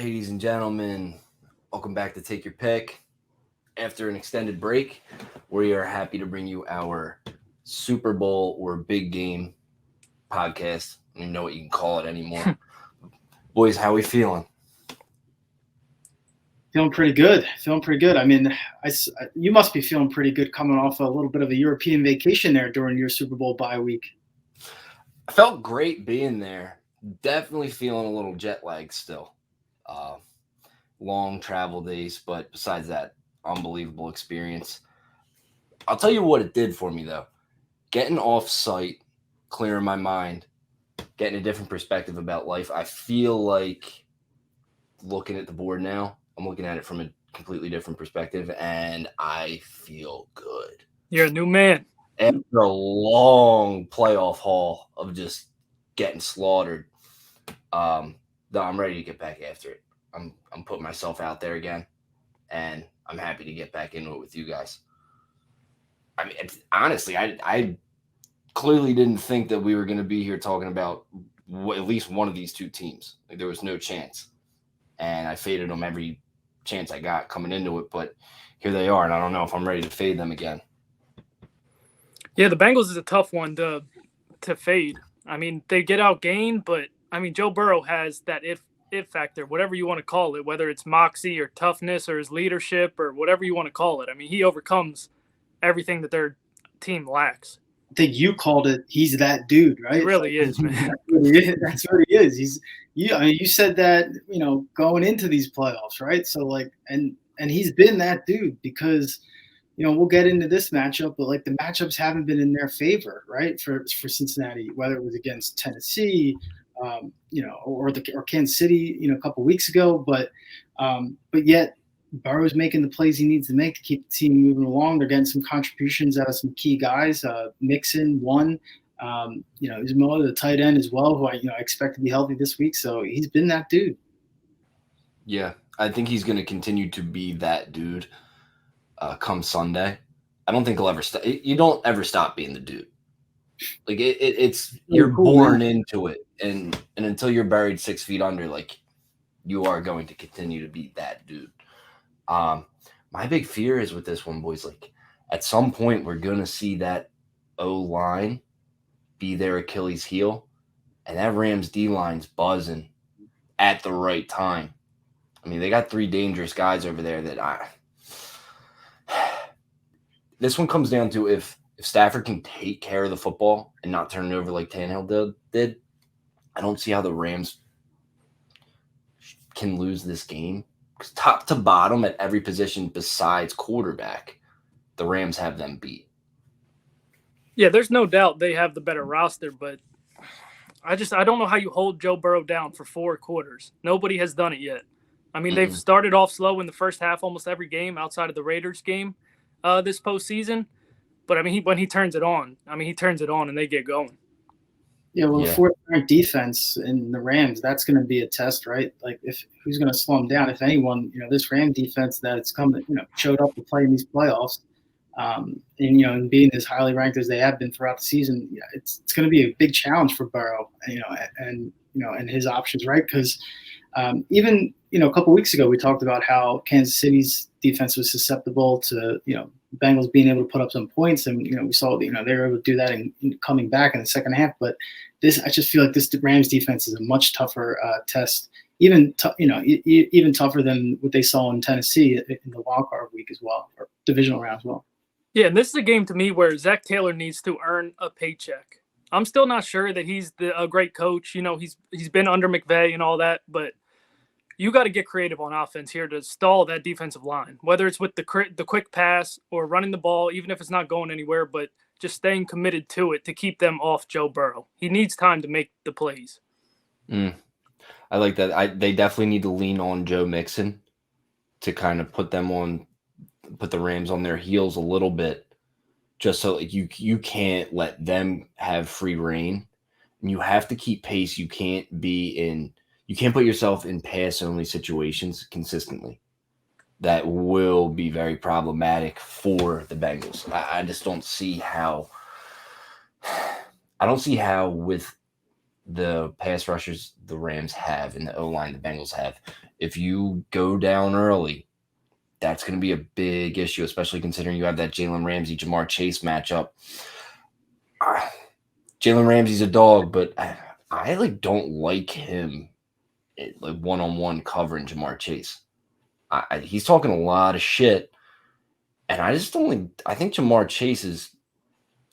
Ladies and gentlemen, welcome back to Take Your Pick. After an extended break, we are happy to bring you our Super Bowl or big game podcast. I don't even know what you can call it anymore. Boys, how we feeling? Feeling pretty good. I mean, you must be feeling pretty good coming off a little bit of a European vacation there during your Super Bowl bye week. I felt great being there. Definitely feeling a little jet lag still. Long travel days, but besides that, unbelievable experience. I'll tell you what it did for me, though. Getting off site, clearing my mind, getting a different perspective about life. I feel like looking at the board now, I'm looking at it from a completely different perspective, and I feel good. You're a new man. After a long playoff haul of just getting slaughtered, I'm ready to get back after it. I'm putting myself out there again, and I'm happy to get back into it with you guys. I mean, honestly, I clearly didn't think that we were going to be here talking about at least one of these two teams. Like, there was no chance, and I faded them every chance I got coming into it, but here they are, and I don't know if I'm ready to fade them again. Yeah, the Bengals is a tough one to fade. I mean, they get outgained, but I mean, Joe Burrow has that if factor, whatever you want to call it, whether it's moxie or toughness or his leadership or whatever you want to call it. I mean, he overcomes everything that their team lacks. I think you called it. He's that dude, right? He really is, man. That's what he is. You said that, going into these playoffs, right? So and he's been that dude because, we'll get into this matchup, but the matchups haven't been in their favor, right? For Cincinnati, whether it was against Tennessee, or Kansas City, a couple weeks ago, but yet Burrow's making the plays he needs to make to keep the team moving along. They're getting some contributions out of some key guys. Mixon, Uzmo, the tight end as well, who I expect to be healthy this week. So he's been that dude. Yeah, I think he's going to continue to be that dude come Sunday. I don't think he'll ever stop. You don't ever stop being the dude. Like it's you're born into it, and until you're buried 6 feet under, you are going to continue to be that dude. My big fear is with this one, boys. At some point, we're gonna see that O line be their Achilles heel, and that Rams D line's buzzing at the right time. I mean, they got 3 dangerous guys over there that This one comes down to if Stafford can take care of the football and not turn it over like Tannehill did, I don't see how the Rams can lose this game. Because top to bottom at every position besides quarterback, the Rams have them beat. Yeah, there's no doubt they have the better roster, but I don't know how you hold Joe Burrow down for 4 quarters. Nobody has done it yet. I mean, they've started off slow in the first half almost every game outside of the Raiders game this postseason. But, I mean, when he turns it on, and they get going. Yeah, well, the 4th-ranked defense in the Rams, that's going to be a test, right? Who's going to slow them down? If anyone, this Ram defense that it's come, showed up to play in these playoffs, and being as highly ranked as they have been throughout the season, it's going to be a big challenge for Burrow, and his options, right? Because even a couple weeks ago we talked about how Kansas City's defense was susceptible to Bengals being able to put up some points, and we saw they were able to do that in coming back in the second half. But I just feel like this Rams defense is a much tougher test, even tougher than what they saw in Tennessee in the wild card week as well, or divisional round as well. Yeah, and this is a game to me where Zach Taylor needs to earn a paycheck. I'm still not sure that he's a great coach. He's been under McVay and all that, but you got to get creative on offense here to stall that defensive line, whether it's with the quick pass or running the ball, even if it's not going anywhere, but just staying committed to it to keep them off Joe Burrow. He needs time to make the plays. I like that. They definitely need to lean on Joe Mixon to kind of put the Rams on their heels a little bit, just so you can't let them have free reign, and you have to keep pace. You can't put yourself in pass-only situations consistently. That will be very problematic for the Bengals. I just don't see how – I don't see how with the pass rushers the Rams have and the O-line the Bengals have, If you go down early, that's going to be a big issue, especially considering you have that Jalen Ramsey, Jamar Chase matchup. Jalen Ramsey's a dog, but I like don't like him like one-on-one covering Jamar Chase. He's talking a lot of shit, and I just don't like. I think Jamar Chase is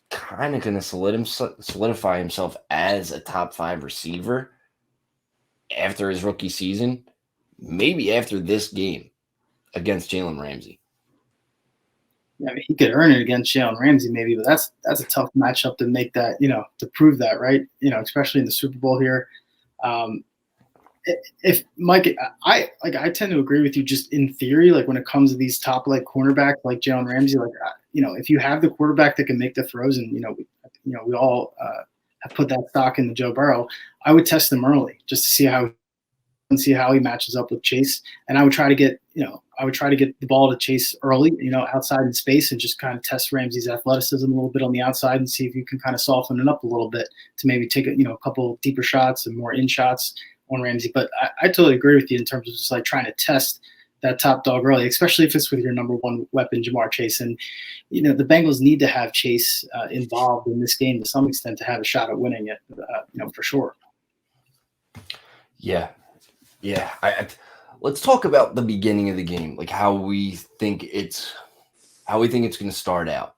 kind of going to solidify himself as a top 5 receiver after his rookie season, maybe after this game against Jalen Ramsey. Yeah, I mean, he could earn it against Jalen Ramsey maybe, but that's a tough matchup to make that, to prove that, right? Especially in the Super Bowl here. If Mike, I tend to agree with you just in theory, like when it comes to these top like cornerbacks like Jalen Ramsey, like if you have the quarterback that can make the throws, and we all have put that stock in the Joe Burrow, I would test him early just to see how he matches up with Chase, and I would try to get the ball to Chase early, outside in space, and just kind of test Ramsey's athleticism a little bit on the outside and see if you can kind of soften it up a little bit to maybe take a couple deeper shots and more in shots on Ramsey. But I totally agree with you in terms of just like trying to test that top dog early, especially if it's with your number one weapon, Jamar Chase. And, the Bengals need to have Chase involved in this game to some extent to have a shot at winning it, for sure. Yeah. Yeah. Let's talk about the beginning of the game, like how we think it's going to start out.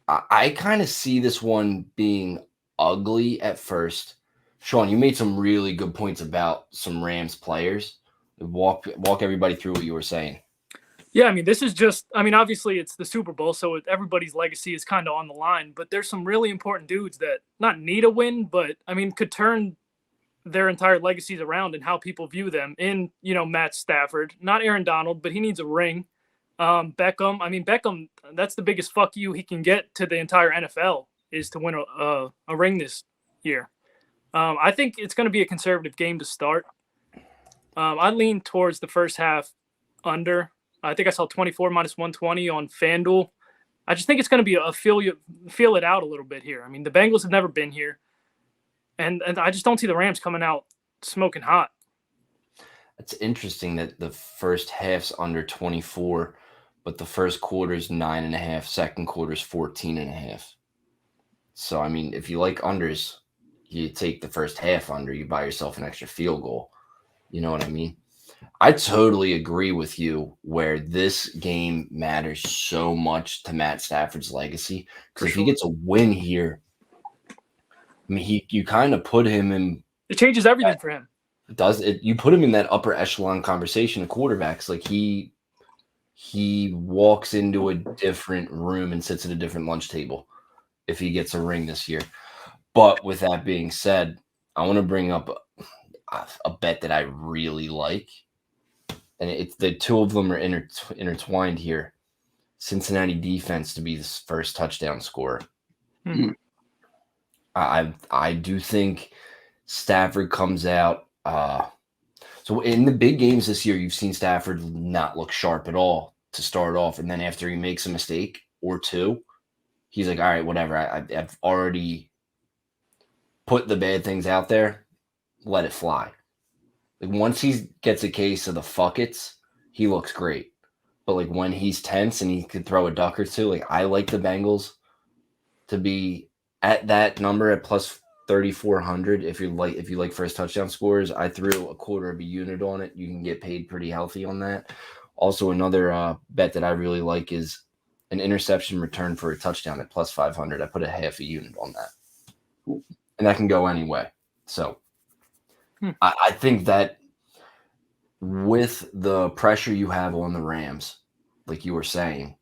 I kind of see this one being ugly at first. Sean, you made some really good points about some Rams players. Walk everybody through what you were saying. Yeah, I mean, this is just, obviously it's the Super Bowl, so everybody's legacy is kind of on the line, but there's some really important dudes that not need a win, but, could turn their entire legacies around and how people view them in, Matt Stafford, not Aaron Donald, but he needs a ring. Beckham, that's the biggest fuck you he can get to the entire NFL is to win a ring this year. I think it's going to be a conservative game to start. I lean towards the first half under. I think I saw 24 minus 120 on FanDuel. I just think it's going to be a feel it out a little bit here. The Bengals have never been here. And I just don't see the Rams coming out smoking hot. It's interesting that the first half's under 24, but the first quarter's 9.5, second quarter's 14.5. So, if you like unders, you take the first half under, you buy yourself an extra field goal. You know what I mean? I totally agree with you where this game matters so much to Matt Stafford's legacy. Because if he gets a win here, you kind of put him in. It changes everything for him. It does. You put him in that upper echelon conversation of quarterbacks. Like he walks into a different room and sits at a different lunch table if he gets a ring this year. But with that being said, I want to bring up a bet that I really like. And it's the two of them are intertwined here. Cincinnati defense to be the first touchdown scorer. Mm-hmm. I do think Stafford comes out. So in the big games this year, you've seen Stafford not look sharp at all to start off. And then after he makes a mistake or two, he's like, all right, whatever. I've already put the bad things out there. Let it fly. Like once he gets a case of the fuck-its, he looks great. But like when he's tense and he could throw a duck or two, like I like the Bengals to be at that number at plus 3,400. If you like first touchdown scores, I threw a quarter of a unit on it. You can get paid pretty healthy on that. Also, another bet that I really like is an interception return for a touchdown at plus 500. I put a half a unit on that, and that can go any way. So I think that with the pressure you have on the Rams, like you were saying,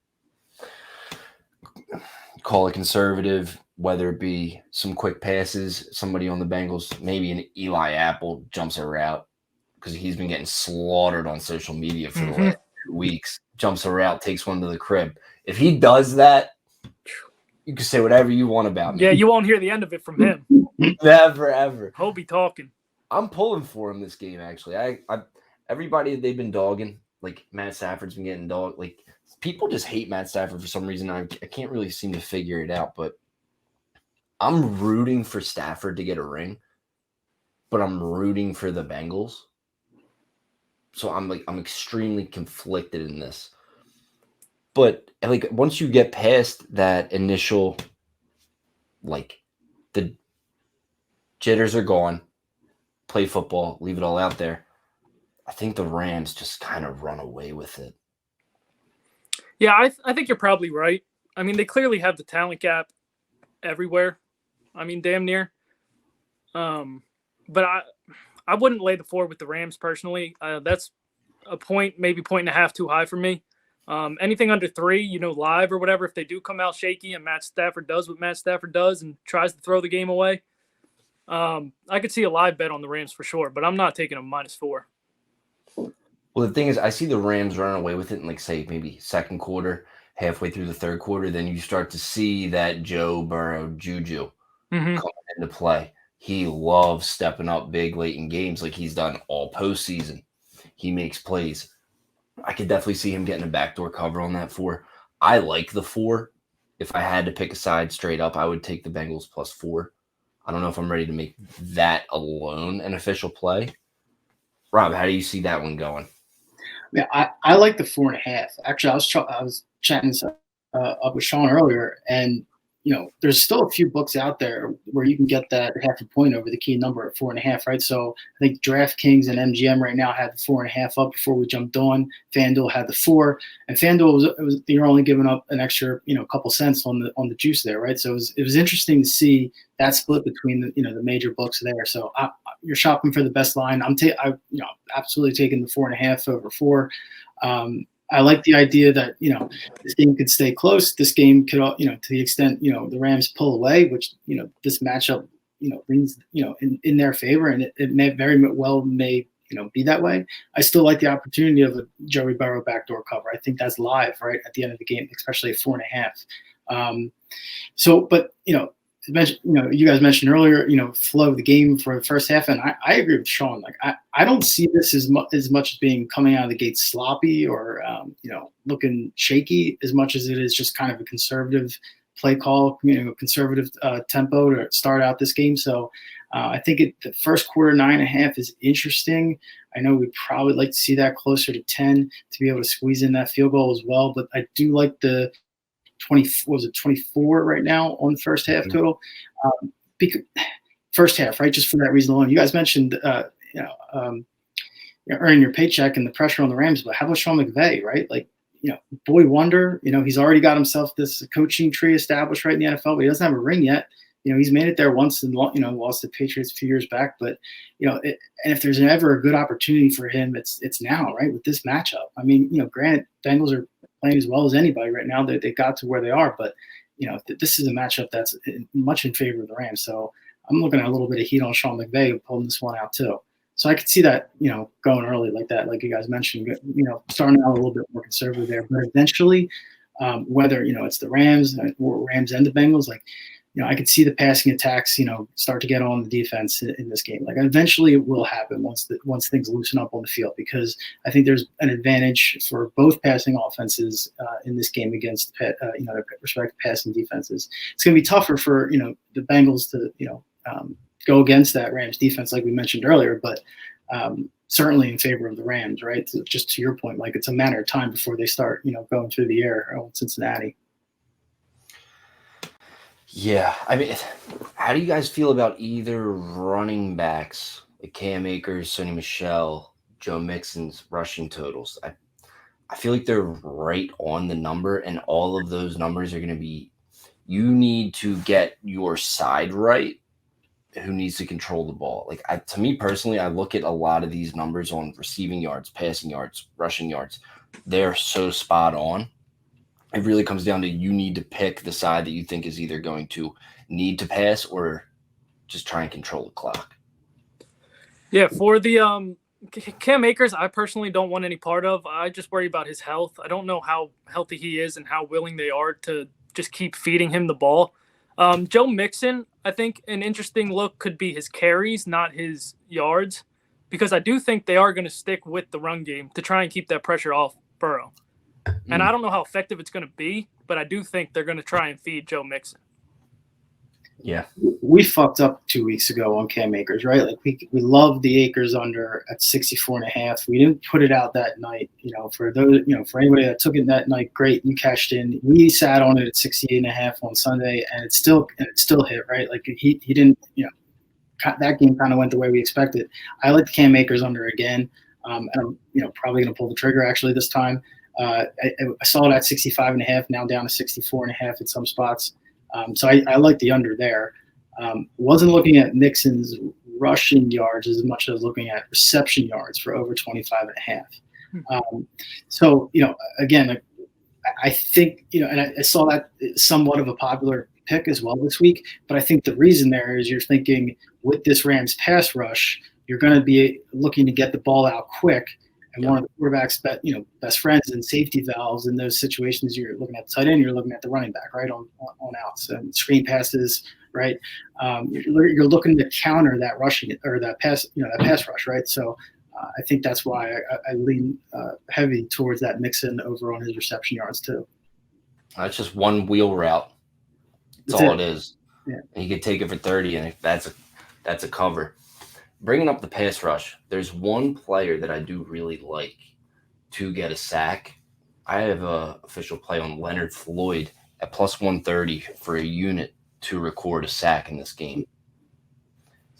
call it conservative, whether it be some quick passes, somebody on the Bengals, maybe an Eli Apple jumps a route because he's been getting slaughtered on social media for the last 2 weeks, jumps a route, takes one to the crib. If he does that, you can say whatever you want about me. Yeah, you won't hear the end of it from him. Never, ever. He'll be talking. I'm pulling for him this game, actually. I everybody they've been dogging, like Matt Stafford's been getting dogged. Like people just hate Matt Stafford for some reason. I can't really seem to figure it out, but I'm rooting for Stafford to get a ring, but I'm rooting for the Bengals So I'm extremely conflicted in this. But like once you get past that initial, like the jitters are gone, play football, leave it all out there. I think the Rams just kind of run away with it. Yeah, I think you're probably right. I mean, they clearly have the talent gap everywhere. I mean, damn near. But I wouldn't lay the floor with the Rams personally. That's a point, maybe point and a half too high for me. Anything under 3, live or whatever, if they do come out shaky and Matt Stafford does what Matt Stafford does and tries to throw the game away, I could see a live bet on the Rams for sure, but I'm not taking a -4. Well, the thing is, I see the Rams running away with it in, like, say, maybe second quarter, halfway through the third quarter. Then you start to see that Joe Burrow juju Mm-hmm. coming into play. He loves stepping up big late in games like he's done all postseason. He makes plays. I could definitely see him getting a backdoor cover on that 4. I like the 4. If I had to pick a side straight up, I would take the Bengals +4. I don't know if I'm ready to make that alone an official play. Rob, how do you see that one going? Yeah, I like the 4.5. Actually, I was chatting up with Sean earlier, and there's still a few books out there where you can get that half a point over the key number at 4.5, right? So I think DraftKings and MGM right now had the 4.5 up before we jumped on. FanDuel had the 4, and FanDuel was you're only giving up an extra couple cents on the juice there, right? So it was interesting to see that split between the major books there. So you're shopping for the best line. I'm absolutely taking the 4.5 over 4. I like the idea that this game could stay close. This game could to the extent the Rams pull away, which this matchup leans in their favor, and it may very well be that way. I still like the opportunity of a Joey Burrow backdoor cover. I think that's live right at the end of the game, especially at 4.5. But you guys mentioned earlier, flow of the game for the first half, and I agree with Sean. Like I don't see this as much as being coming out of the gate sloppy or looking shaky as much as it is just kind of a conservative play call, conservative tempo to start out this game. So I think the first quarter 9.5 is interesting. I know we'd probably like to see that closer to 10 to be able to squeeze in that field goal as well, but I do like the 24 right now on the first half total. First half, right? Just for that reason alone. You guys mentioned, earning your paycheck and the pressure on the Rams, but how about Sean McVay, right? Like, boy wonder, he's already got himself this coaching tree established right in the NFL, but he doesn't have a ring yet. He's made it there once and lost the Patriots a few years back. But and if there's ever a good opportunity for him, it's now, right? With this matchup. I mean, granted, Bengals are playing as well as anybody right now. They got to where they are, but this is a matchup that's much in favor of the Rams. So I'm looking at a little bit of heat on Sean McVay pulling this one out too. So I could see that going early like that, like you guys mentioned. Starting out a little bit more conservative there, but eventually, whether it's the Rams or Rams and the Bengals, like. I could see the passing attacks, start to get on the defense in this game. Like eventually it will happen once things loosen up on the field, because I think there's an advantage for both passing offenses in this game against their respective passing defenses. It's going to be tougher for the Bengals to go against that Rams defense, like we mentioned earlier, but certainly in favor of the Rams, right? So just to your point, like it's a matter of time before they start going through the air on Cincinnati. Yeah, I mean, how do you guys feel about either running backs, like Cam Akers, Sony Michel, Joe Mixon's rushing totals? I feel like they're right on the number, and all of those numbers are going to be – you need to get your side right, who needs to control the ball. Like to me personally, I look at a lot of these numbers on receiving yards, passing yards, rushing yards. They're so spot on. It really comes down to you need to pick the side that you think is either going to need to pass or just try and control the clock. Yeah, for the Cam Akers, I personally don't want any part of. I just worry about his health. I don't know how healthy he is and how willing they are to just keep feeding him the ball. Joe Mixon, I think an interesting look could be his carries, not his yards, because I do think they are going to stick with the run game to try and keep that pressure off Burrow. And I don't know how effective it's going to be, but I do think they're going to try and feed Joe Mixon. Yeah. We fucked up 2 weeks ago on Cam Akers, right? Like we love the Akers under at 64.5. We didn't put it out that night. For those, for anybody that took it that night, great, you cashed in. We sat on it at 68.5 on Sunday, and it still hit, right? Like he didn't, that game kind of went the way we expected. I like the Cam Akers under again, and I'm probably going to pull the trigger actually this time. I saw it at 65.5, now down to 64.5 in some spots. So I like the under there. Wasn't looking at Mixon's rushing yards as much as looking at reception yards for over 25.5. So, again, I think, and I saw that somewhat of a popular pick as well this week, but I think the reason there is you're thinking with this Rams pass rush, you're going to be looking to get the ball out quick. And one of the quarterback's best friends and safety valves in those situations, you're looking at the tight end, you're looking at the running back, right, on outs and screen passes, right? You're looking to counter that rushing or that pass rush, right? So I think that's why I lean heavy towards that Mixon over on his reception yards too. That's just one wheel route. That's all it is. Yeah. And you could take it for 30, and that's a cover. Bringing up the pass rush, there's one player that I do really like to get a sack. I have a official play on Leonard Floyd at plus 130 for a unit to record a sack in this game.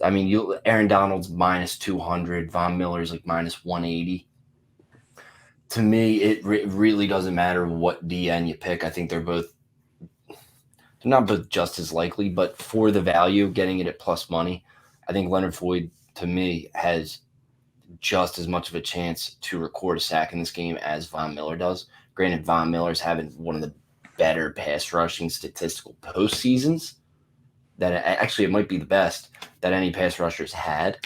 I mean, Aaron Donald's minus 200, Von Miller's like minus 180. To me, it really doesn't matter what DN you pick. I think they're not both just as likely, but for the value, getting it at plus money, I think Leonard Floyd, to me, has just as much of a chance to record a sack in this game as Von Miller does. Granted, Von Miller's having one of the better pass rushing statistical postseasons. It might be the best that any pass rushers had.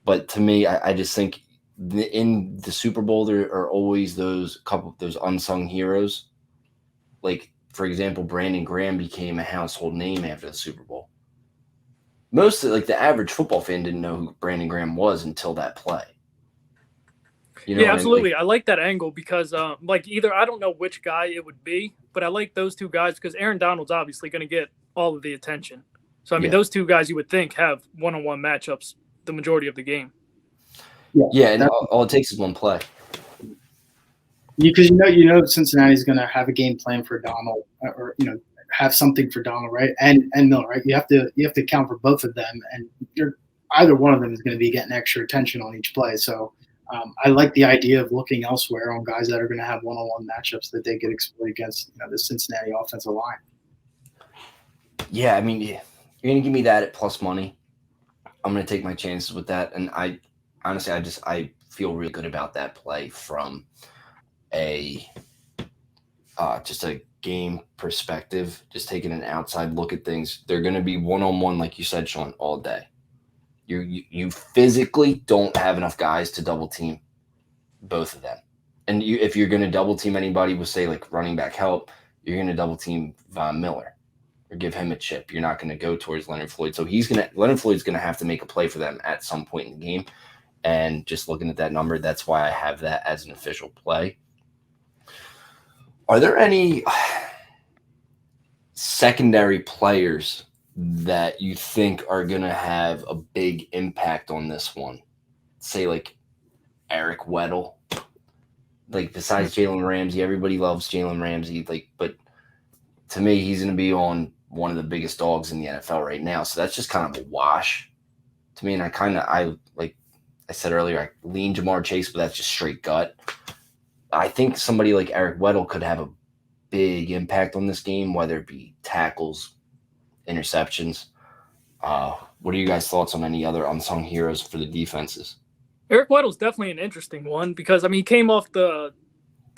But to me, I just think in the Super Bowl there are always those unsung heroes. Like, for example, Brandon Graham became a household name after the Super Bowl. The average football fan didn't know who Brandon Graham was until that play. Yeah, absolutely. I like that angle because, either I don't know which guy it would be, but I like those two guys because Aaron Donald's obviously going to get all of the attention. So, those two guys you would think have one-on-one matchups the majority of the game. Yeah, and all it takes is one play. Because Cincinnati's going to have a game plan for Donald, or have something for Donald, right? And Miller, right? You have to account for both of them, and either one of them is going to be getting extra attention on each play. So I like the idea of looking elsewhere on guys that are going to have one-on-one matchups that they get exploited against the Cincinnati offensive line. Yeah, I mean, you're going to give me that at plus money. I'm going to take my chances with that, and I feel really good about that play from just a game perspective, just taking an outside look at things. They're going to be one-on-one, like you said, Sean, all day. You physically don't have enough guys to double team both of them. And if you're going to double team anybody with, say, like running back help, you're going to double team Von Miller or give him a chip. You're not going to go towards Leonard Floyd. So Leonard Floyd's going to have to make a play for them at some point in the game. And just looking at that number, that's why I have that as an official play. Are there any secondary players that you think are going to have a big impact on this one? Say like Eric Weddle. Like, besides Jalen Ramsey, everybody loves Jalen Ramsey. But to me, he's going to be on one of the biggest dogs in the NFL right now. So that's just kind of a wash to me. And like I said earlier, I lean Jamar Chase, but that's just straight gut. I think somebody like Eric Weddle could have a big impact on this game, whether it be tackles, interceptions. What are you guys' thoughts on any other unsung heroes for the defenses? Eric Weddle's definitely an interesting one because, he came off the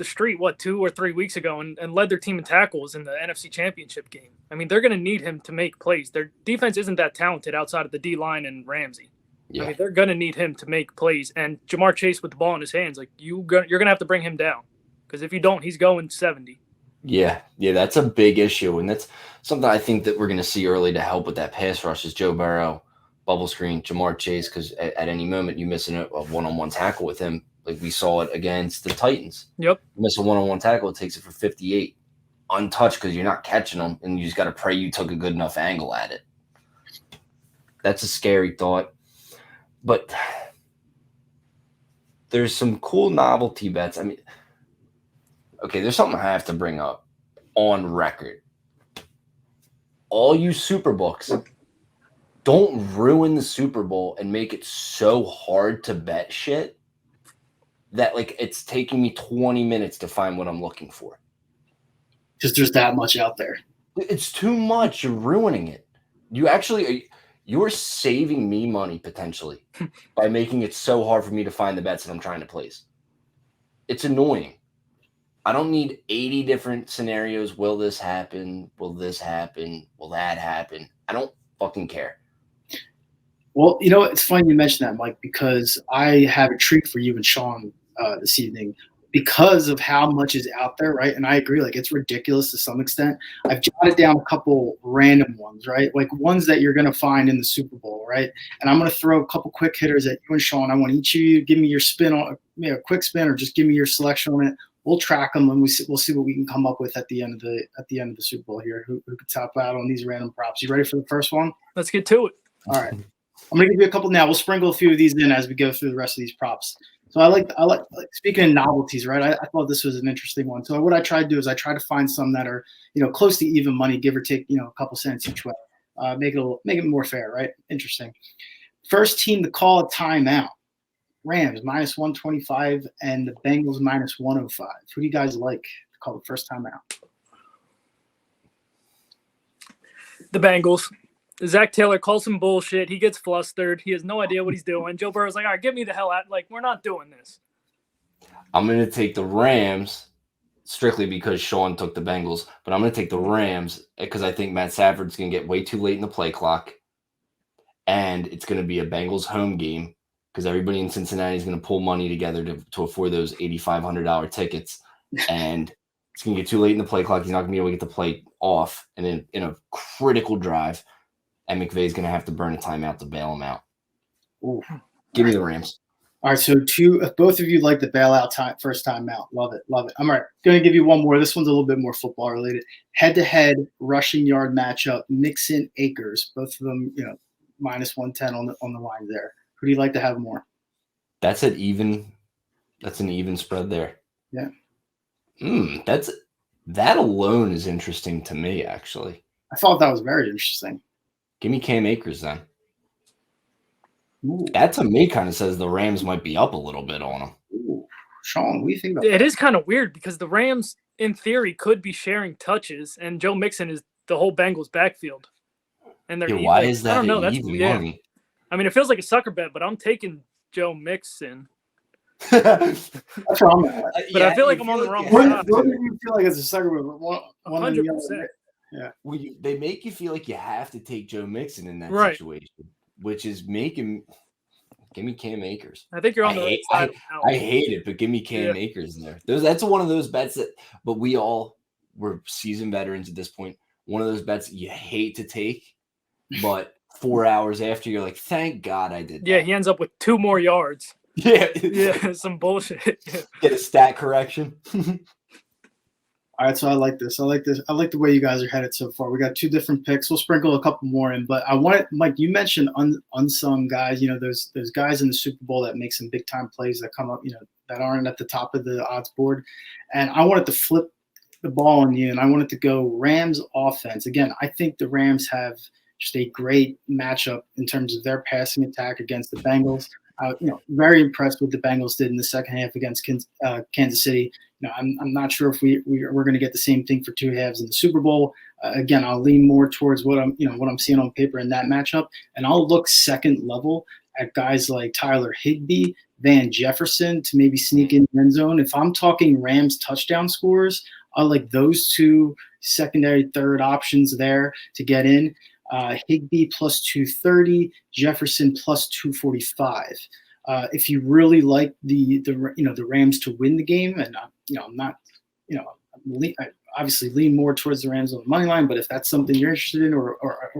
street, 2 or 3 weeks ago and led their team in tackles in the NFC Championship game. They're going to need him to make plays. Their defense isn't that talented outside of the D-line and Ramsey. Yeah. They're going to need him to make plays. And Jamar Chase with the ball in his hands, you're going to have to bring him down because if you don't, he's going 70. Yeah, that's a big issue, and that's something I think that we're going to see early to help with that pass rush is Joe Burrow, bubble screen, Jamar Chase, because at any moment you miss a one-on-one tackle with him, like we saw it against the Titans. Yep. You miss a one-on-one tackle, it takes it for 58. untouched because you're not catching them, and you just got to pray you took a good enough angle at it. That's a scary thought. But there's some cool novelty bets. I mean, okay, there's something I have to bring up on record. All you Superbooks, don't ruin the Super Bowl and make it so hard to bet shit that like it's taking me 20 minutes to find what I'm looking for. Because there's that much out there. It's too much. You're ruining it. You're saving me money potentially by making it so hard for me to find the bets that I'm trying to place. It's annoying. I don't need 80 different scenarios. Will this happen? Will this happen? Will that happen? I don't fucking care. Well, you know, it's funny you mentioned that, Mike, because I have a treat for you and Sean this evening because of how much is out there, right? And I agree, like it's ridiculous to some extent. I've jotted down a couple random ones, right? Like ones that you're going to find in the Super Bowl, right? And I'm going to throw a couple quick hitters at you and Sean. I want each of you to give me your spin on, a quick spin, or just give me your selection on it. We'll track them and we'll see what we can come up with at the end of the Super Bowl here. Who could top out on these random props? You ready for the first one? Let's get to it. All right. I'm going to give you a couple now. We'll sprinkle a few of these in as we go through the rest of these props. So I like speaking of novelties, right? I thought this was an interesting one. So what I tried to do is I try to find some that are, close to even money, give or take, a couple cents each way. Make it more fair, right? Interesting. First team to call a timeout. Rams minus 125 and the Bengals minus 105. Who do you guys like to call the first timeout? The Bengals. Zach Taylor calls some bullshit. He gets flustered. He has no idea what he's doing. Joe Burrow's like, all right, get me the hell out. Like, we're not doing this. I'm going to take the Rams strictly because Sean took the Bengals, but I'm going to take the Rams because I think Matt Stafford's going to get way too late in the play clock, and it's going to be a Bengals home game because everybody in Cincinnati is going to pull money together to afford those $8,500 tickets, and it's going to get too late in the play clock. He's not going to be able to get the play off, and then in a critical drive, and McVay's going to have to burn a timeout to bail him out. Ooh. Give me the Rams. All right, so both of you like the bailout first time out. Love it. I'm all right. Going to give you one more. This one's a little bit more football related. Head-to-head rushing yard matchup, Mixon, Akers. Both of them, minus 110 on the line there. Who do you like to have more? That's an even spread there. Yeah. That alone is interesting to me, actually. I thought that was very interesting. Give me Cam Akers then. Ooh. That to me kind of says the Rams might be up a little bit on them. Ooh. Sean, what do you think about that? It is kind of weird because the Rams, in theory, could be sharing touches, and Joe Mixon is the whole Bengals backfield. And they're why is that? I don't know. That's money. I mean, it feels like a sucker bet, but I'm taking Joe Mixon. That's what I'm at. But I feel like I'm on the wrong side. What do you feel like it's a sucker bet? 100%. Yeah. Well, they make you feel like you have to take Joe Mixon in that situation, which is making. Give me Cam Akers. I think you're on the right side. I hate it, but give me Cam Akers there. That's one of those bets that. But we all were seasoned veterans at this point. One of those bets you hate to take, but 4 hours after you're like, thank God I did that. Yeah, he ends up with 2 more yards. Yeah, some bullshit. Get a stat correction. All right, so I like this. I like the way you guys are headed so far. We got 2 different picks. We'll sprinkle a couple more in, but I want Mike. You mentioned unsung guys. Those guys in the Super Bowl that make some big time plays that come up. That aren't at the top of the odds board. And I wanted to flip the ball on you, and I wanted to go Rams offense. Again, I think the Rams have just a great matchup in terms of their passing attack against the Bengals. Very impressed with the Bengals did in the second half against Kansas City. I'm not sure if we're going to get the same thing for 2 halves in the Super Bowl. Again, I'll lean more towards what I'm seeing on paper in that matchup, and I'll look second level at guys like Tyler Higbee, Van Jefferson to maybe sneak in the end zone. If I'm talking Rams touchdown scores, I like those 2 secondary third options there to get in. Higbee plus 230, Jefferson plus 245. If you really like the Rams to win the game, and I'm not, I obviously lean more towards the Rams on the money line. But if that's something you're interested in, or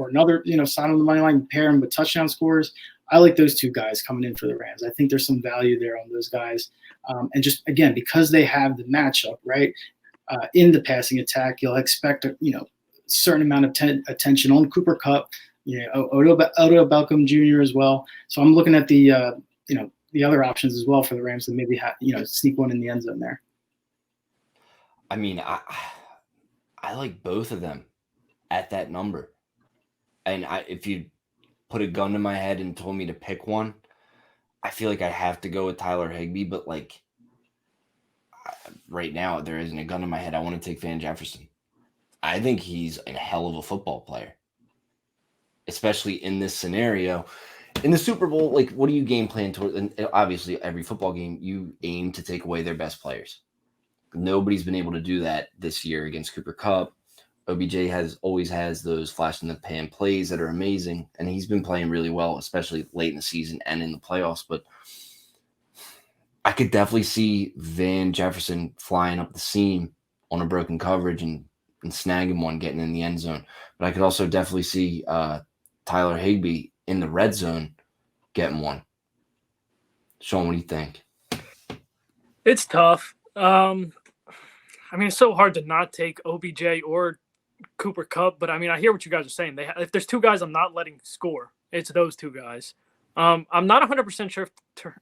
another side on the money line, pair them with touchdown scores. I like those 2 guys coming in for the Rams. I think there's some value there on those guys, and just again because they have the matchup, right? in the passing attack. You'll expect a certain amount of attention on Cooper Kupp, Odell Beckham Jr. as well. So I'm looking at the other options as well for the Rams to maybe sneak one in the end zone there. I mean, I like both of them at that number. And if you put a gun to my head and told me to pick one, I feel like I have to go with Tyler Higbee. But like right now, there isn't a gun in my head. I want to take Van Jefferson. I think he's a hell of a football player, especially in this scenario. In the Super Bowl, like, what do you game plan toward? And obviously, every football game, you aim to take away their best players. Nobody's been able to do that this year against Cooper Kupp. OBJ always has those flash in the pan plays that are amazing, and he's been playing really well, especially late in the season and in the playoffs. But I could definitely see Van Jefferson flying up the seam on a broken coverage and snagging one, getting in the end zone. But I could also definitely see Tyler Higbee in the red zone getting one. Sean, what do you think? It's tough. I mean, it's so hard to not take OBJ or Cooper Kupp, but I mean, I hear what you guys are saying. If there's two guys I'm not letting score, it's those two guys. I'm not 100% sure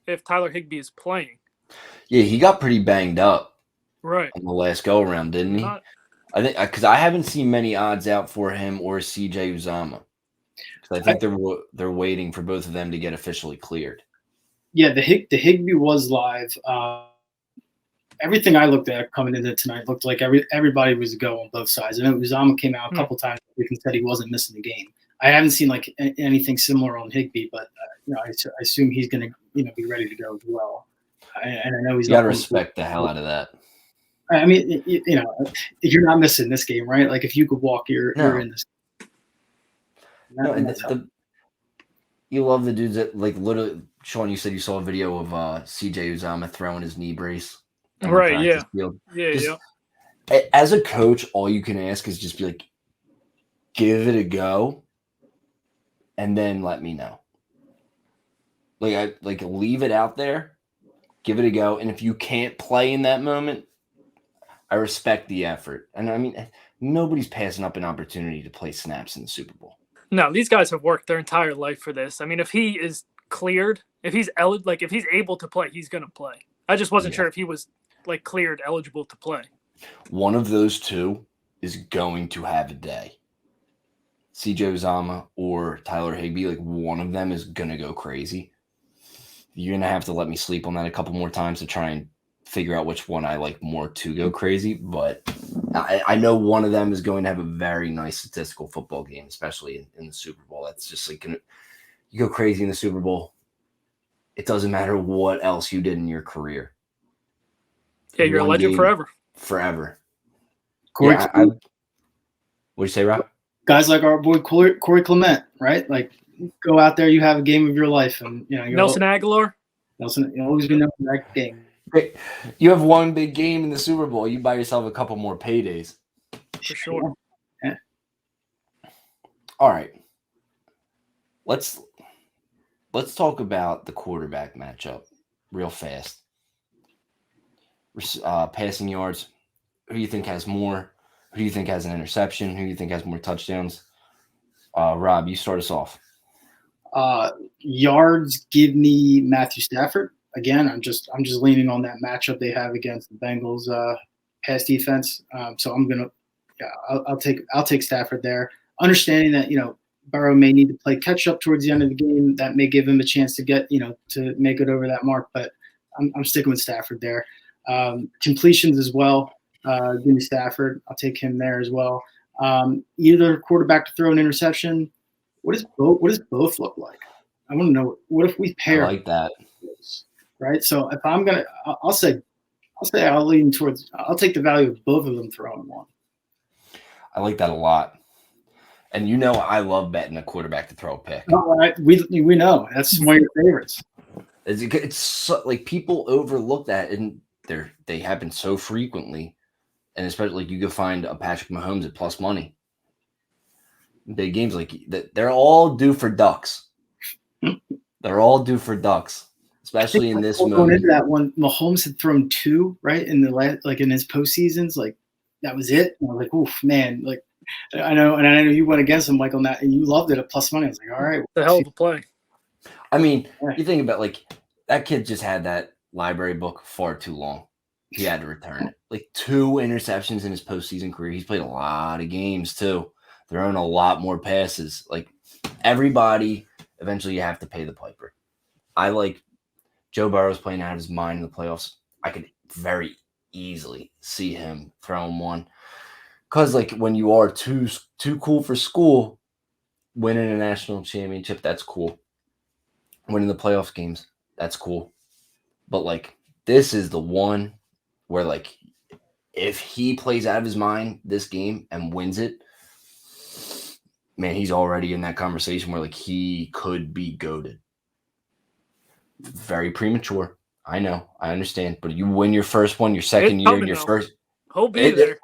if Tyler Higbee is playing. Yeah, he got pretty banged up right on the last go-around, didn't he? I think because I haven't seen many odds out for him or CJ Uzomah. I think they're waiting for both of them to get officially cleared. Yeah, the Higbee was live. Everything I looked at coming into tonight looked like everybody was a go on both sides. I know Uzomah came out a couple times and said he wasn't missing the game. I haven't seen like anything similar on Higbee, but I assume he's going to be ready to go as well. And I know he's got to respect the hell out of that. I mean, you're not missing this game, right? Like if you could walk, you're in this. You love the dudes that like literally. Sean, you said you saw a video of CJ Uzomah throwing his knee brace. Right. Yeah. Yeah. As a coach, all you can ask is just be like, give it a go, and then let me know. Like leave it out there, give it a go, and if you can't play in that moment, I respect the effort. And I mean, nobody's passing up an opportunity to play snaps in the Super Bowl. No, these guys have worked their entire life for this. I mean, if he is cleared, if he's able to play, he's going to play. I just wasn't sure if he was like cleared, eligible to play. One of those two is going to have a day. CJ Uzomah or Tyler Higbee, like one of them is going to go crazy. You're going to have to let me sleep on that a couple more times to try and figure out which one I like more to go crazy. But I know one of them is going to have a very nice statistical football game, especially in the Super Bowl. That's just like, you go crazy in the Super Bowl. It doesn't matter what else you did in your career. Yeah, you're a legend forever. Forever. Corey, what do you say, Rob? Guys like our boy Corey Clement, right? Like, go out there, you have a game of your life, and you're Nelson Aguilar. Nelson, you always been known for that game. You have one big game in the Super Bowl. You buy yourself a couple more paydays. For sure. Yeah. All right. Let's talk about the quarterback matchup real fast. Passing yards. Who do you think has more? Who do you think has an interception? Who do you think has more touchdowns? Rob, you start us off. Yards, give me Matthew Stafford. Again, I'm just leaning on that matchup they have against the Bengals pass defense. So I'll take Stafford there. Understanding that Burrow may need to play catch up towards the end of the game. That may give him a chance to get to make it over that mark. But I'm sticking with Stafford there. Completions as well. Give me Stafford. I'll take him there as well. Either quarterback to throw an interception. What does both look like? I want to know. What if we pair? I like that. Right. So if I'm gonna, I'll say I'll lean towards. I'll take the value of both of them throwing one. I like that a lot. And I love betting a quarterback to throw a pick. We know that's one of your favorites. It's so, like people overlook that, and they happen so frequently, and especially like you can find a Patrick Mahomes at plus money. Big games like that, they're all due for ducks. They're all due for ducks, especially in this moment. Going into that one, Mahomes had thrown 2 right in the last, like in his postseasons, like that was it. And I was like, oof, man, like I know you went against him, Mike, on that, and you loved it at plus money. I was like, all right, the hell of a play. I mean, you think about like that kid just had that library book far too long. He had to return it. Like 2 interceptions in his postseason career. He's played a lot of games too. Throwing a lot more passes. Like everybody, eventually you have to pay the piper. I like Joe Burrow's playing out of his mind in the playoffs. I could very easily see him throwing one. Because like when you are too cool for school, winning a national championship, that's cool. Winning the playoff games, that's cool. But like this is the one where like if he plays out of his mind this game and wins it, man, he's already in that conversation where like he could be goated. Very premature. I know. I understand. But you win your first one, your second year, and your first. He'll be there.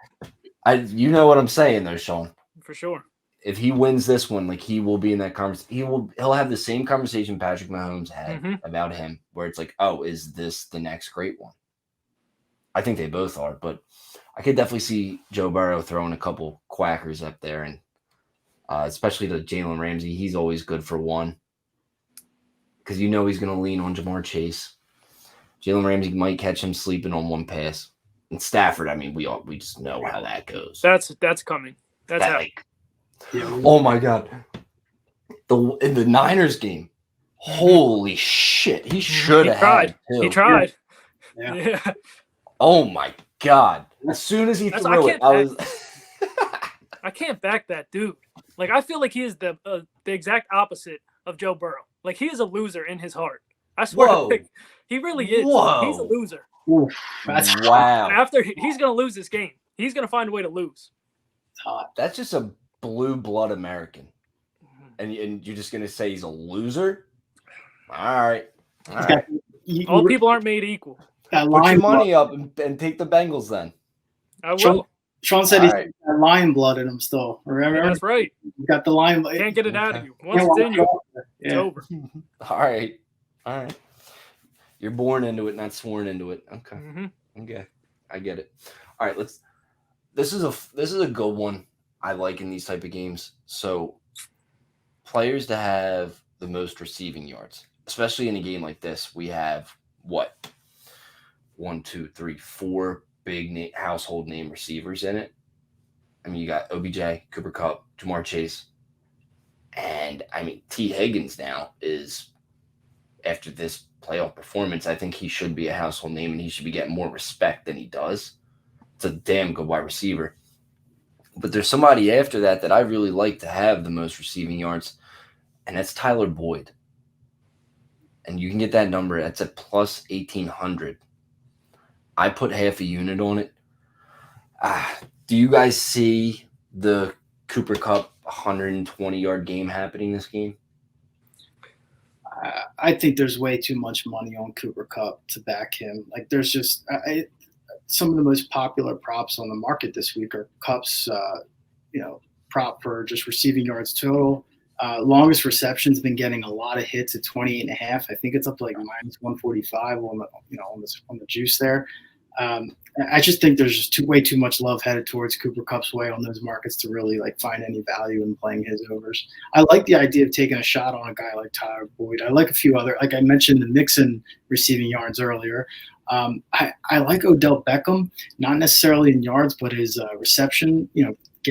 You know what I'm saying, though, Sean. For sure. If he wins this one, like he will be in that conversation. He'll have the same conversation Patrick Mahomes had about him, where it's like, oh, is this the next great one? I think they both are, but I could definitely see Joe Burrow throwing a couple quackers up there, and especially to Jalen Ramsey. He's always good for one because you know he's going to lean on Jamar Chase. Jalen Ramsey might catch him sleeping on one pass. And Stafford, I mean, we just know how that goes. That's coming. That's happening. Oh my God! In the Niners game, holy shit! He should have had two. He tried. Yeah. Oh my God! As soon as he threw it, I can't back that dude. Like I feel like he is the exact opposite of Joe Burrow. Like he is a loser in his heart. I swear, like, he really is. Whoa. He's a loser. Oof, wow! After he's gonna lose this game, he's gonna find a way to lose. That's just a blue blood American, and you're just gonna say he's a loser? All right. All people aren't made equal. Put your money up and take the Bengals then. I will. Sean said he's got lion blood in him still. Remember? Yeah, that's right. You got the lion blood. Can't get it out of you. Once it's in you, it's over. All right. You're born into it, not sworn into it. Okay. Okay. I get it. All right. This is a good one. I like in these type of games. So players to have the most receiving yards, especially in a game like this, we have what? 1, 2, 3, 4 big household name receivers in it. I mean, you got OBJ, Cooper Kupp, Jamar Chase, and I mean, T. Higgins now is, after this playoff performance, I think he should be a household name and he should be getting more respect than he does. It's a damn good wide receiver. But there's somebody after that I really like to have the most receiving yards, and that's Tyler Boyd. And you can get that number. That's at plus 1,800. I put half a unit on it. Do you guys see the Cooper Kupp 120-yard game happening this game? I think there's way too much money on Cooper Kupp to back him. Like there's just some of the most popular props on the market this week are Kupp's, prop for just receiving yards total. Longest reception's been getting a lot of hits at 28.5. I think it's up to like minus 145 on the juice there. I just think there's just way too much love headed towards Cooper Kupp's way on those markets to really like find any value in playing his overs. I like the idea of taking a shot on a guy like Tyler Boyd. I like a few other, like I mentioned the Mixon receiving yards earlier. I like Odell Beckham, not necessarily in yards, but his reception,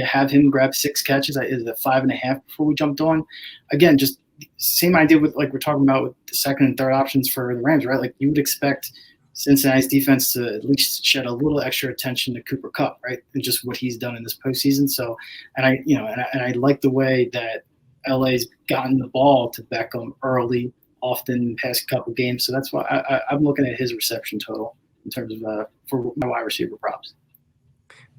have him grab 6 catches. Is it 5.5 before we jumped on? Again, just same idea with like we're talking about with the second and third options for the Rams, right? Like you would expect Cincinnati's defense to at least shed a little extra attention to Cooper Kupp, right? And just what he's done in this postseason. So, and I like the way that LA's gotten the ball to Beckham early, often past couple games. So that's why I'm looking at his reception total in terms of for my wide receiver props.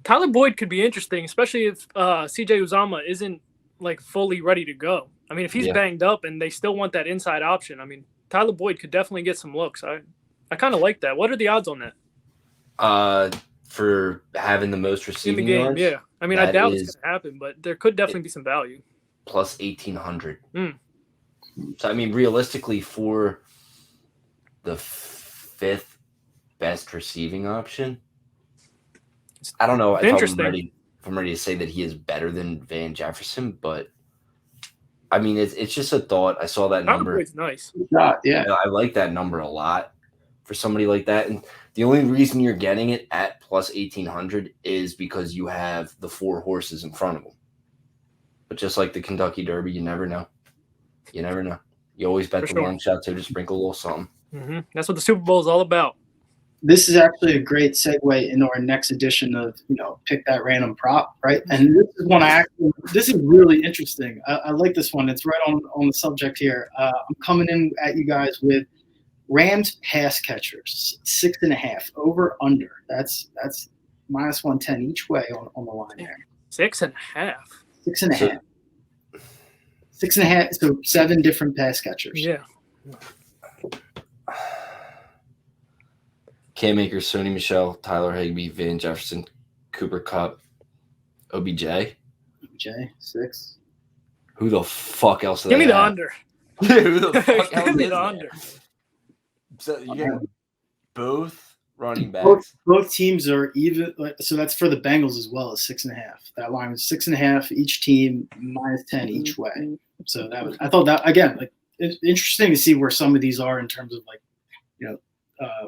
Tyler Boyd could be interesting, especially if CJ Uzomah isn't like fully ready to go. I mean, if he's banged up and they still want that inside option, I mean, Tyler Boyd could definitely get some looks. I kind of like that. What are the odds on that? For having the most receiving in the game, yards? yeah. I mean, I doubt it's going to happen, but there could definitely be some value. Plus 1,800. So, I mean, realistically, for the 5th best receiving option, I don't know if Interesting. I'm ready to say that he is better than Van Jefferson, but I mean, it's just a thought. I saw that number. It's nice. Yeah. I like that number a lot for somebody like that. And the only reason you're getting it at plus 1,800 is because you have the 4 horses in front of them. But just like the Kentucky Derby, you never know. You never know. You always bet the long shot to sprinkle a little something. Mm-hmm. That's what the Super Bowl is all about. This is actually a great segue into our next edition of, pick that random prop, right? And this is one this is really interesting. I like this one. It's right on the subject here. I'm coming in at you guys with Rams pass catchers, 6.5 over under. That's minus 110 each way on the line there. 6.5. 6.5. 6.5. So 7 different pass catchers. Yeah. Cam Akers, Sony Michel, Tyler Higbee, Van Jefferson, Cooper Kupp, OBJ. OBJ, 6. Who the fuck else? Give me the under. Who the fuck else? Give me the under. So you get both running backs. Both teams are even. So that's for the Bengals as well as 6.5. That line was 6.5 each team, minus 10 each way. So I thought that again, it's interesting to see where some of these are in terms of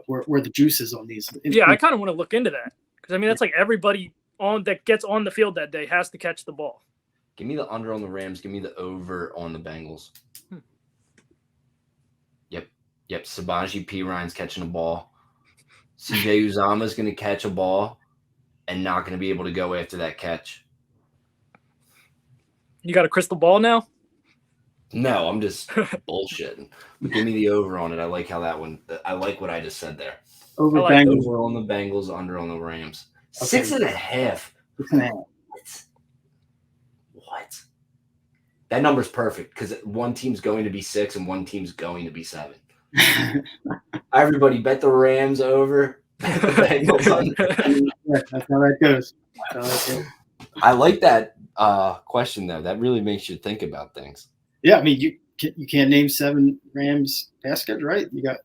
where the juice is on these. Yeah, I kind of want to look into that because I mean that's like everybody that gets on the field that day has to catch the ball. Give me the under on the Rams. Give me the over on the Bengals. Yep. Sabaji P. Ryan's catching a ball. CJ Uzama's going to catch a ball and not going to be able to go after that catch. You got a crystal ball now? No, I'm just bullshitting. Give me the over on it. I like how that one. I like what I just said there. Over on the Bengals, under on the Rams. Okay. 6.5. 6.5. What? That number's perfect because one team's going to be 6 and one team's going to be 7. Everybody bet the Rams over. Bet the Bengals under. Yeah, that's how that goes. I like that question though. That really makes you think about things. Yeah, I mean you can't name 7 Rams pass catchers, right? You got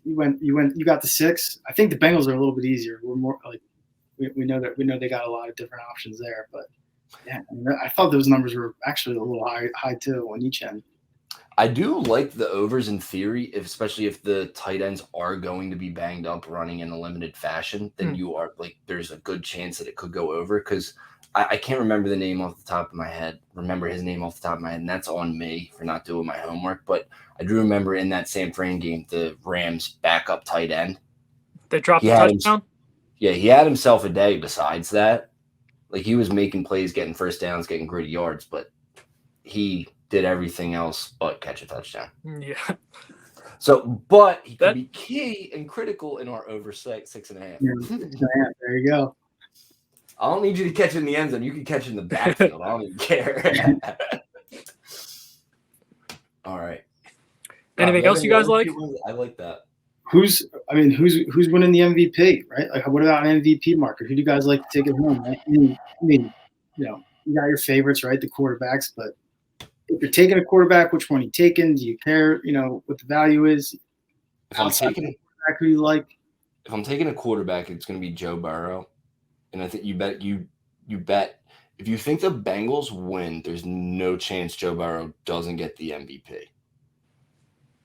the 6. I think the Bengals are a little bit easier. We're more like we know they got a lot of different options there, but yeah, I thought those numbers were actually a little high too on each end. I do like the overs in theory, especially if the tight ends are going to be banged up running in a limited fashion, then you are there's a good chance that it could go over because I can't remember the name off the top of my head. Remember his name off the top of my head, and that's on me for not doing my homework. But I do remember in that San Fran game, the Rams backup tight end. They dropped the touchdown? He had himself a day besides that. He was making plays, getting first downs, getting gritty yards, but he did everything else but catch a touchdown. Yeah. So, but he could be key and critical in our over 6.5. There you go. I don't need you to catch in the end zone. You can catch in the backfield. I don't even care. All right. Anything else you guys like? I like that. Who's winning the MVP, right? What about an MVP marker? Who do you guys like to take it home? Right? I mean, you got your favorites, right? The quarterbacks, but if you're taking a quarterback, which one are you taking? Do you care, what the value is? If I'm taking a quarterback, who you like? If I'm taking a quarterback, it's going to be Joe Burrow. And I think you bet if you think the Bengals win, there's no chance Joe Burrow doesn't get the MVP.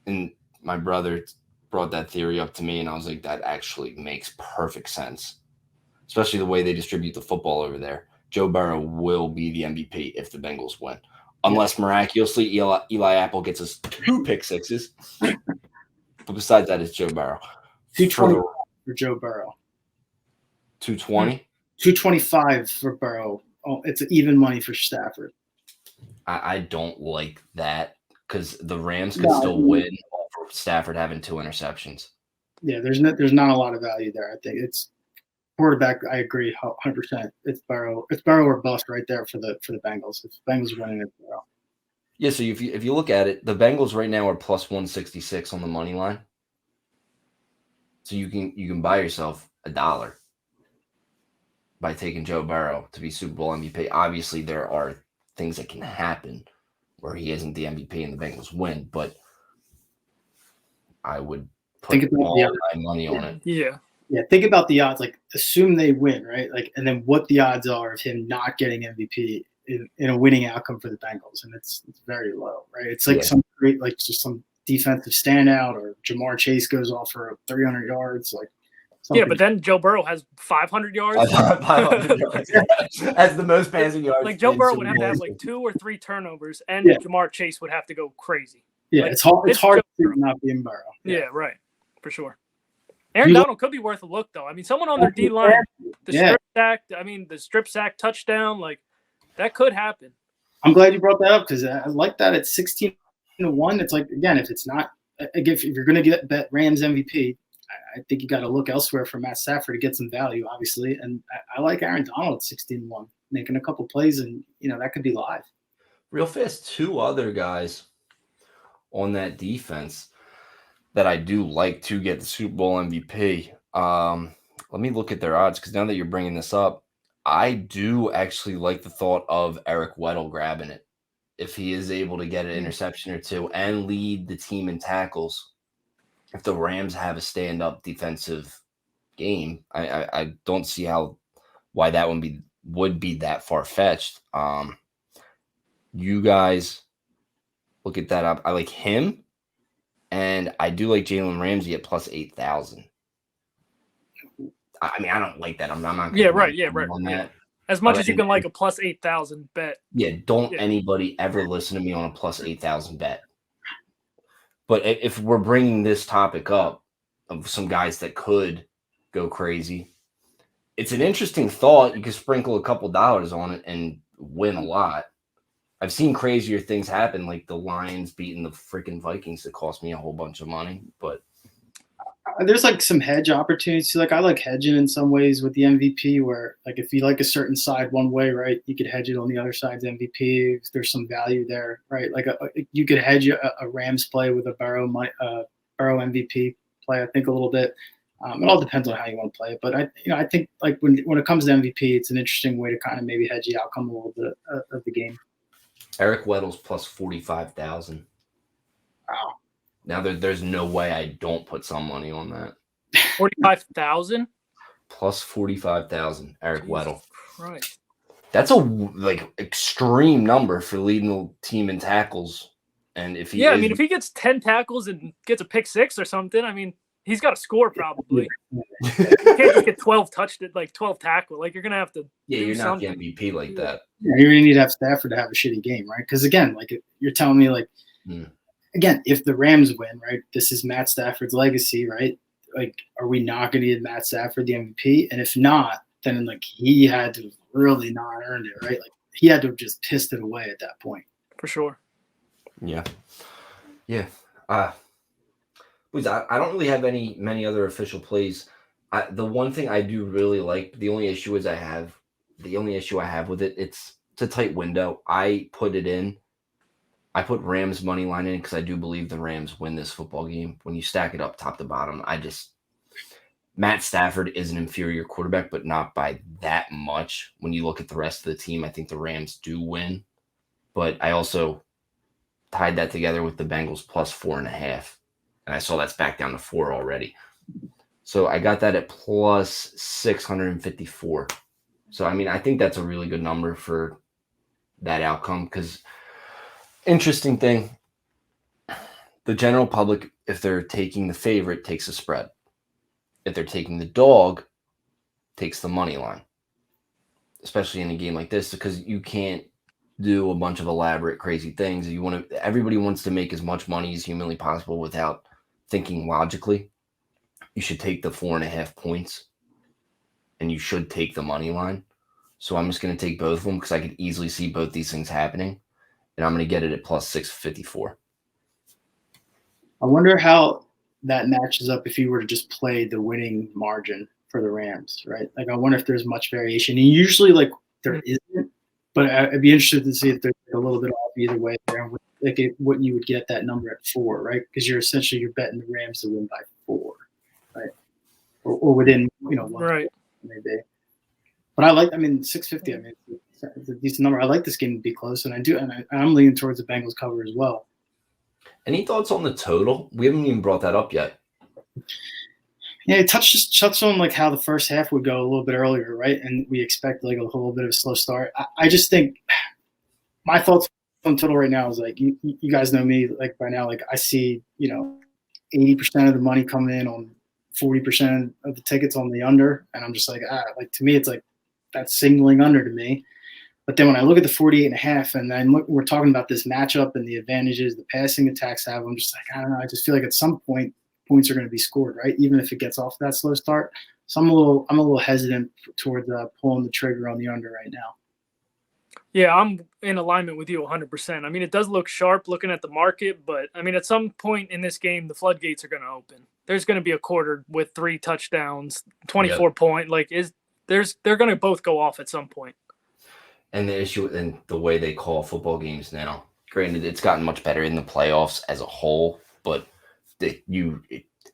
And my brother brought that theory up to me, and I was like, that actually makes perfect sense, especially the way they distribute the football over there. Joe Burrow will be the MVP if the Bengals win, unless miraculously Eli Apple gets us 2 pick sixes. But besides that, it's Joe Burrow. 220 for Joe Burrow. 220? 225 for Burrow. Oh, it's even money for Stafford. I don't like that because the Rams could still win for Stafford having 2 interceptions. Yeah, there's not a lot of value there. I think it's quarterback. I agree 100%. It's Burrow. It's Burrow or bust right there for the Bengals. If the Bengals are winning, it's Burrow. Yeah, so if you look at it, the Bengals right now are plus 166 on the money line. So you can buy yourself $1 by taking Joe Burrow to be Super Bowl MVP. Obviously, there are things that can happen where he isn't the MVP and the Bengals win, but I would put all my money on it. Yeah. Yeah, think about the odds. Like, assume they win, right? Like, and then what the odds are of him not getting MVP in a winning outcome for the Bengals, and it's very low, right? It's like some great, like just some defensive standout, or Jamar Chase goes off for 300 yards, like. Yeah, but then Joe Burrow has 500 yards. 500 yards. That's the most passing yards. Like Joe Burrow would have to have like 2 or 3 turnovers, and Jamar Chase would have to go crazy. Yeah, like, it's hard to not be in Burrow. Yeah, right, for sure. Aaron Donald could be worth a look, though. I mean, someone on their D line, strip sack. I mean, the strip sack touchdown, like that could happen. I'm glad you brought that up because I like that at 16-1. It's like, again, if it's not, if you're going to bet Rams MVP, I think you got to look elsewhere for Matt Stafford to get some value, obviously. And I like Aaron Donald at 16-1, making a couple plays, and that could be live. Real fast, 2 other guys on that defense that I do like to get the Super Bowl MVP. Let me look at their odds, because now that you're bringing this up, I do actually like the thought of Eric Weddle grabbing it if he is able to get an interception or 2 and lead the team in tackles. If the Rams have a stand-up defensive game, I don't see why that would be that far-fetched. You guys look at that up. I like him, and I do like Jalen Ramsey at plus 8,000. I mean, I don't like that. I'm not. On that. As much as you can like a plus 8,000 bet. Yeah, don't anybody ever listen to me on a plus 8,000 bet. But if we're bringing this topic up of some guys that could go crazy, it's an interesting thought. You could sprinkle a couple dollars on it and win a lot. I've seen crazier things happen, like the Lions beating the freaking Vikings that cost me a whole bunch of money. But there's like some hedge opportunities. Like, I like hedging in some ways with the MVP, where like if you like a certain side one way, right, you could hedge it on the other side's MVP. If there's some value there, right? Like you could hedge a Rams play with a Burrow MVP play. I think a little bit. It all depends on how you want to play it, but I think like when it comes to MVP, it's an interesting way to kind of maybe hedge the outcome a little bit of the game. Eric Weddle's plus 45,000. Wow. Now there's no way I don't put some money on that. 45,000 plus 45,000. Eric Weddle. Right. That's a extreme number for leading the team in tackles. And if he if he gets 10 tackles and gets a pick 6 or something, I mean, he's got to score probably. You can't just get 12 tackle. Like, you're gonna have to. Yeah, you're not something. the MVP like that. Yeah, you're gonna need to have Stafford to have a shitty game, right? Because again, like you're telling me, like. Again, if the Rams win, right, this is Matt Stafford's legacy, right? Like, are we not going to give Matt Stafford the MVP? And if not, then like he had to really not earned it, right? Like he had to have just pissed it away at that point. For sure. Yeah. I don't really have many other official plays. The one thing I do really like, the only issue I have with it, it's a tight window. I put it in. I put Rams money line in because I do believe the Rams win this football game. When you stack it up top to bottom, Matt Stafford is an inferior quarterback, but not by that much. When you look at the rest of the team, I think the Rams do win. But I also tied that together with the Bengals plus 4.5. And I saw that's back down to 4 already. So I got that at plus 654. So, I mean, I think that's a really good number for that outcome because interesting thing, the general public, if they're taking the favorite, takes a spread. If they're taking the dog, takes the money line, especially in a game like this, because you can't do a bunch of elaborate, crazy things. Everybody wants to make as much money as humanly possible without thinking logically. You should take the 4.5 points, and you should take the money line. So I'm just going to take both of them because I could easily see both these things happening. And I'm going to get it at plus 654. I wonder how that matches up if you were to just play the winning margin for the Rams, right? Like, I wonder if there's much variation. And usually, like, there isn't. But I'd be interested to see if there's a little bit off either way there. Like, what you would get that number at 4, right? Because you're betting the Rams to win by 4, right? Or within, 1 right, maybe. But I 650. I mean, it's a decent number. I like this game to be close, and I'm leaning towards the Bengals cover as well. Any thoughts on the total? We haven't even brought that up yet. Yeah, it touched on like how the first half would go a little bit earlier, right? And we expect like a little bit of a slow start. I just think my thoughts on total right now is like you guys know me like by now, like I see 80% of the money coming in on 40% of the tickets on the under, and I'm just like like to me it's like that's signaling under to me. But then when I look at the 48.5, and then we're talking about this matchup and the advantages the passing attacks have, I'm just like, I don't know. I just feel like at some point points are going to be scored, right? Even if it gets off that slow start. So I'm a little hesitant towards pulling the trigger on the under right now. Yeah, I'm in alignment with you 100%. I mean, it does look sharp looking at the market, but I mean, at some point in this game, the floodgates are going to open. There's going to be a quarter with 3 touchdowns, 24 point. Like, they're going to both go off at some point. And the issue in the way they call football games now, granted, it's gotten much better in the playoffs as a whole, but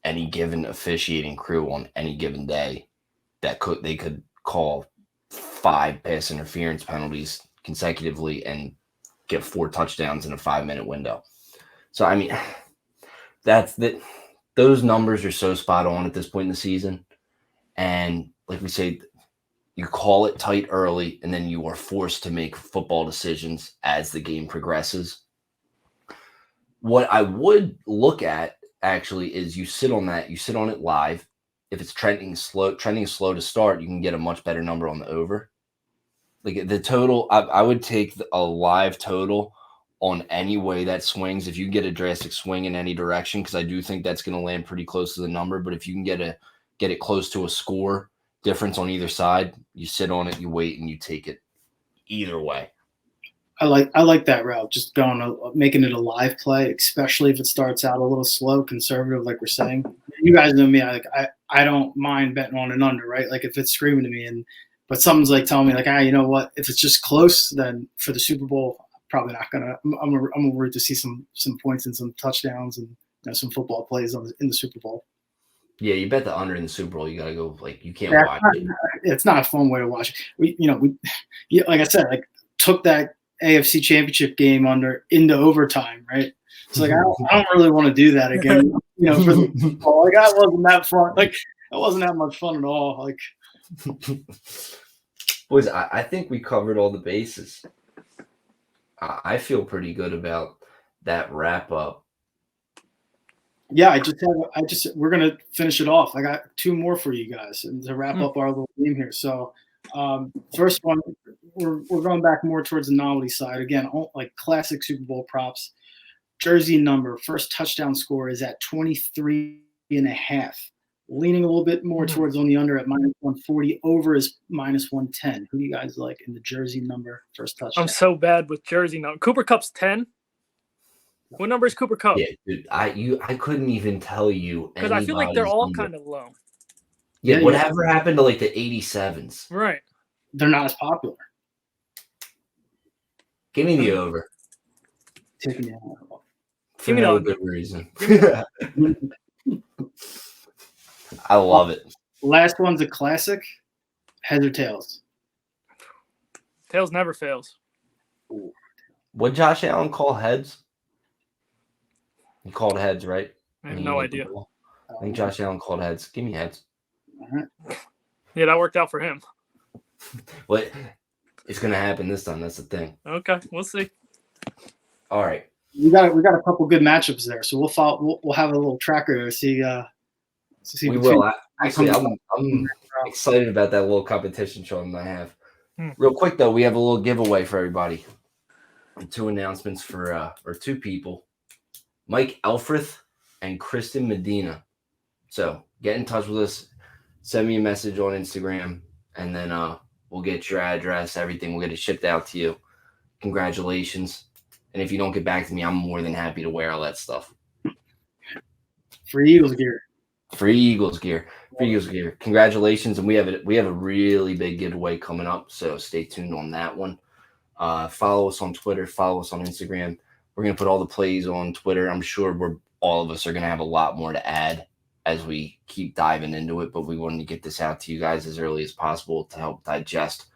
any given officiating crew on any given day they could call 5 pass interference penalties consecutively and get 4 touchdowns in a 5-minute window. So I mean, those numbers are so spot on at this point in the season, and like we say, you call it tight early, and then you are forced to make football decisions as the game progresses. What I would look at actually is you sit on it live. If it's trending slow to start, you can get a much better number on the over. Like the total, I would take a live total on any way that swings. If you get a drastic swing in any direction, because I do think that's going to land pretty close to the number. But if you can get it close to a score difference on either side, you sit on it, you wait, and you take it either way. I like that route, just making it a live play, especially if it starts out a little slow, conservative, like we're saying. You guys know me, I don't mind betting on an under, right? Like if it's screaming to me, but something's like telling me like, you know what? If it's just close, then for the Super Bowl, I'm probably not gonna. I'm gonna root to see some points and some touchdowns and some football plays in the Super Bowl. Yeah, you bet the under in the Super Bowl. You got to go you can't watch it. It's not a fun way to watch it. We like I said, like took that AFC Championship game under into overtime, right? It's like I don't really want to do that again. For the football. Like that wasn't that fun. Like it wasn't that much fun at all. Like, boys, I think we covered all the bases. I feel pretty good about that wrap up. Yeah, we're gonna finish it off. I got 2 more for you guys and to wrap up our little game here. So, first one, we're going back more towards the novelty side again, like classic Super Bowl props. Jersey number, first touchdown score is at 23.5. Leaning a little bit more towards on the under at -140. Over is -110. Who do you guys like in the jersey number first touchdown? I'm so bad with jersey number. Cooper Kupp's 10. What number is Cooper Kupp? Yeah, dude, I couldn't even tell you because I feel like they're all kind of low. Yeah, whatever happened to like the 87s? Right. They're not as popular. Give me the over. Taking the over. For no good reason. I love it. Last one's a classic. Heads or tails? Tails never fails. What Josh Allen call heads? He called heads, right? I have no idea. I think Josh Allen called heads. Give me heads. All right. Yeah, that worked out for him. But it's gonna happen this time. That's the thing. Okay, we'll see. All right. We got a couple good matchups there, so we'll have a little tracker to see. We will. Actually, I'm excited about that little competition, Sean, that I have. Real quick though, we have a little giveaway for everybody. 2 announcements for 2 people. Mike Elfrith and Kristen Medina. So get in touch with us. Send me a message on Instagram, and then we'll get your address, everything. We'll get it shipped out to you. Congratulations. And if you don't get back to me, I'm more than happy to wear all that stuff. Free Eagles gear. Free Eagles gear. Congratulations. And we have a really big giveaway coming up, so stay tuned on that one. Follow us on Twitter. Follow us on Instagram. We're going to put all the plays on Twitter. I'm sure all of us are going to have a lot more to add as we keep diving into it, but we wanted to get this out to you guys as early as possible to help digest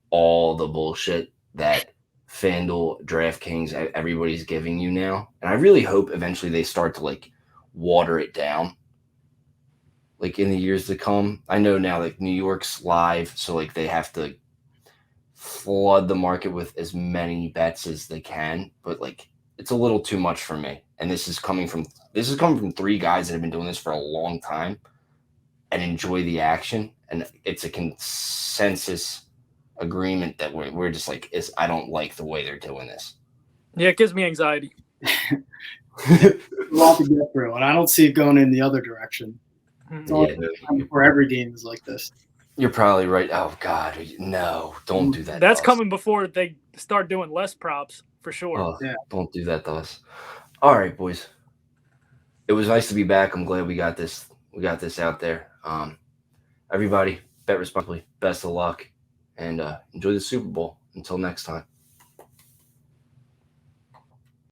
all the bullshit that FanDuel, DraftKings, everybody's giving you now. And I really hope eventually they start to water it down. like in the years to come. I know now like New York's live, so like they have to flood the market with as many bets as they can, but like it's a little too much for me. And this is coming from three guys that have been doing this for a long time and enjoy the action. And it's a consensus agreement that we're just like, I don't like the way they're doing this. Yeah, it gives me anxiety. A lot to get through, and I don't see it going in the other direction. Before every game is like this. You're probably right. Oh God, no! Don't do that. That's coming before they start doing less props for sure. Oh, yeah. Don't do that to us. All right, boys. It was nice to be back. I'm glad we got this. We got this out there. Everybody, bet responsibly. Best of luck, and enjoy the Super Bowl. Until next time.